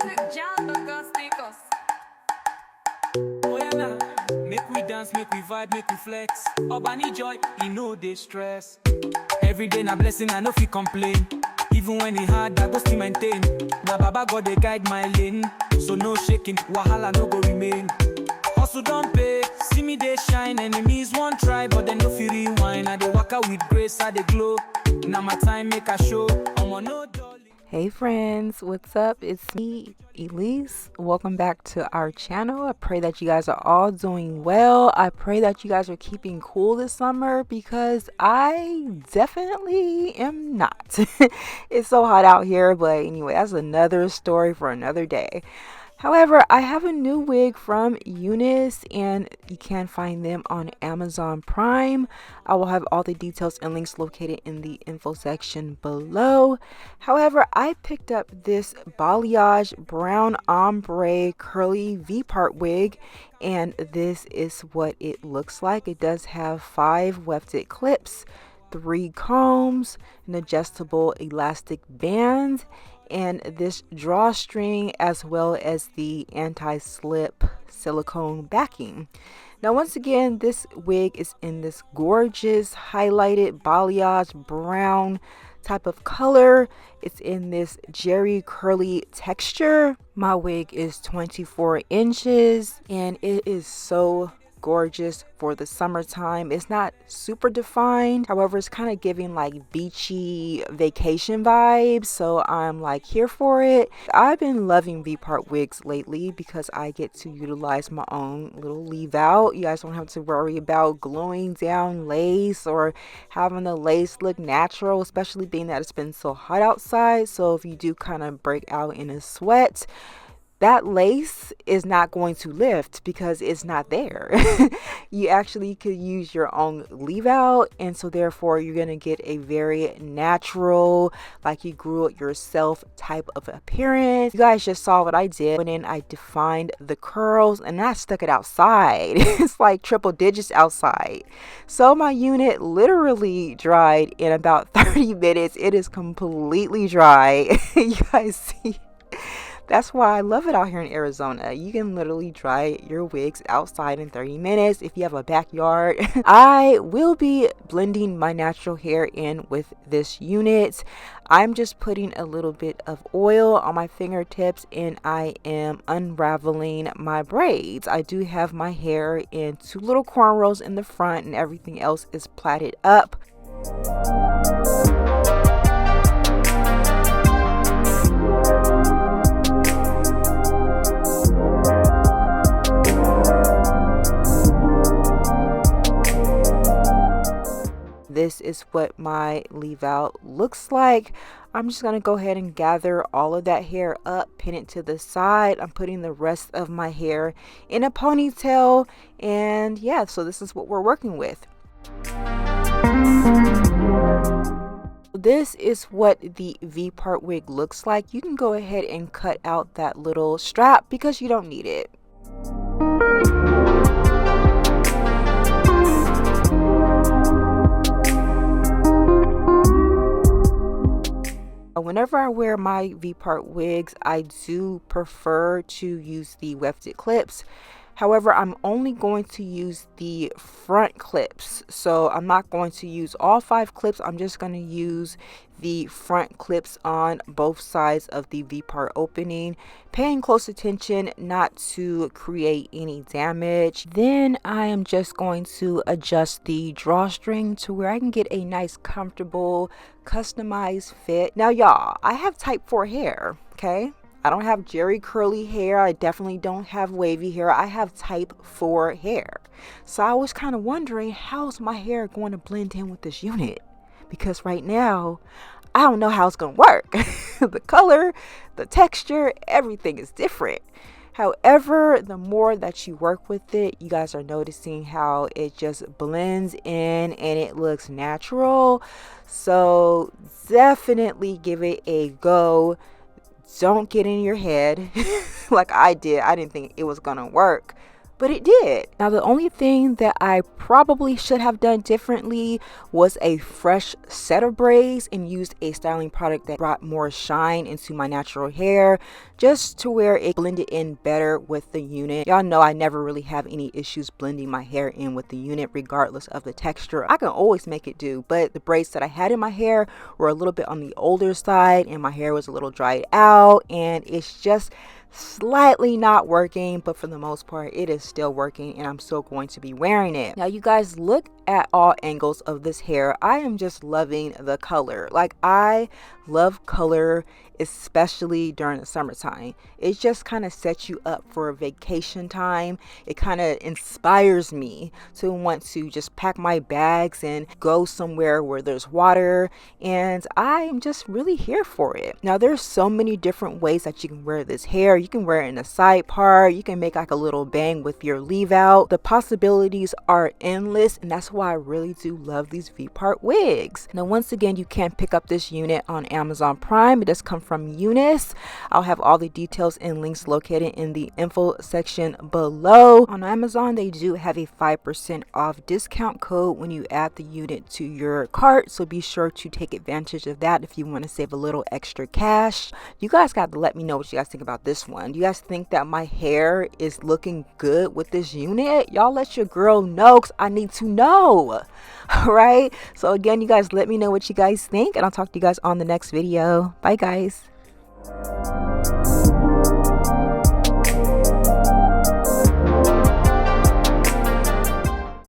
Oh yeah, nah. Make we dance, make we vibe, make we flex. Obani joy, he know they stress. Every day na blessing, I no fit complain. Even when it hard, I go still maintain. Na Baba God they guide my lane, so no shaking, wahala no go remain. Hustle don't pay, see me they shine. Enemies won't try, but they no feel rewind. I dey waka with grace, I dey glow. Now my time make a show. I'm on no dolly. Hey friends, what's up? It's me, Elise. Welcome back to our channel. I pray that you guys are all doing well. I pray that you guys are keeping cool this summer because I definitely am not. It's so hot out here, but anyway, that's another story for another day. However, I have a new wig from Unice and you can find them on Amazon Prime. I will have all the details and links located in the info section below. However, I picked up this Balayage brown ombre curly V-part wig and this is what it looks like. It does have 5 wefted clips, 3 combs, an adjustable elastic band, and this drawstring as well as the anti-slip silicone backing. Now once again, this wig is in this gorgeous highlighted balayage brown type of color. It's in this jerry curly texture. My wig is 24 inches and it is so gorgeous for the summertime. It's not super defined, however it's kind of giving like beachy vacation vibes, so I'm like here for it. I've been loving V-part wigs lately because I get to utilize my own little leave out. You guys don't have to worry about gluing down lace or having the lace look natural, especially being that it's been so hot outside. So if you do kind of break out in a sweat, that lace is not going to lift because it's not there. You actually could use your own leave out, and so therefore you're going to get a very natural, like you grew it yourself type of appearance. You guys just saw what I did. Went in, I defined the curls and I stuck it outside. It's like triple digits outside. So my unit literally dried in about 30 minutes. It is completely dry. You guys see? That's why I love it out here in Arizona. You can literally dry your wigs outside in 30 minutes if you have a backyard. I will be blending my natural hair in with this unit. I'm just putting a little bit of oil on my fingertips and I am unraveling my braids. I do have my hair in 2 little cornrows in the front and everything else is plaited up. This is what my leave out looks like. I'm just gonna go ahead and gather all of that hair up, pin it to the side. I'm putting the rest of my hair in a ponytail, and yeah, so this is what we're working with. This is what the V-part wig looks like. You can go ahead and cut out that little strap because you don't need it. Whenever I wear my V-part wigs, I do prefer to use the wefted clips. However, I'm only going to use the front clips. So I'm not going to use all 5 clips. I'm just going to use the front clips on both sides of the V-part opening, paying close attention not to create any damage. Then I am just going to adjust the drawstring to where I can get a nice, comfortable, customized fit. Now y'all, I have type 4 hair, okay? I don't have jerry curly hair. I definitely don't have wavy hair. I have type 4 hair. So I was kind of wondering, how's my hair going to blend in with this unit? Because right now, I don't know how it's going to work. The color, the texture, everything is different. However, the more that you work with it, you guys are noticing how it just blends in and it looks natural. So definitely give it a go. Don't get in your head like I did. I didn't think it was gonna work, but it did. Now the only thing that I probably should have done differently was a fresh set of braids and used a styling product that brought more shine into my natural hair, just to where it blended in better with the unit. Y'all know I never really have any issues blending my hair in with the unit regardless of the texture. I can always make it do, but the braids that I had in my hair were a little bit on the older side and my hair was a little dried out, and it's just slightly not working, but for the most part it is still working and I'm still going to be wearing it. Now you guys, look at all angles of this hair. I am just loving the color. Like, I love color, especially during the summertime. It just kind of sets you up for a vacation time. It kind of inspires me to want to just pack my bags and go somewhere where there's water, and I'm just really here for it. Now there's so many different ways that you can wear this hair. You can wear it in a side part, you can make like a little bang with your leave out. The possibilities are endless, and that's why I really do love these V-part wigs. Now once again, you can pick up this unit on Amazon Prime. It does come from Unice. I'll have all the details and links located in the info section below. On Amazon, they do have a 5% off discount code when you add the unit to your cart, so be sure to take advantage of that if you want to save a little extra cash. You guys got to let me know what you guys think about this one. Do you guys think that my hair is looking good with this unit? Y'all let your girl know, because I need to know. All right, so again, you guys let me know what you guys think, and I'll talk to you guys on the next video. Bye guys.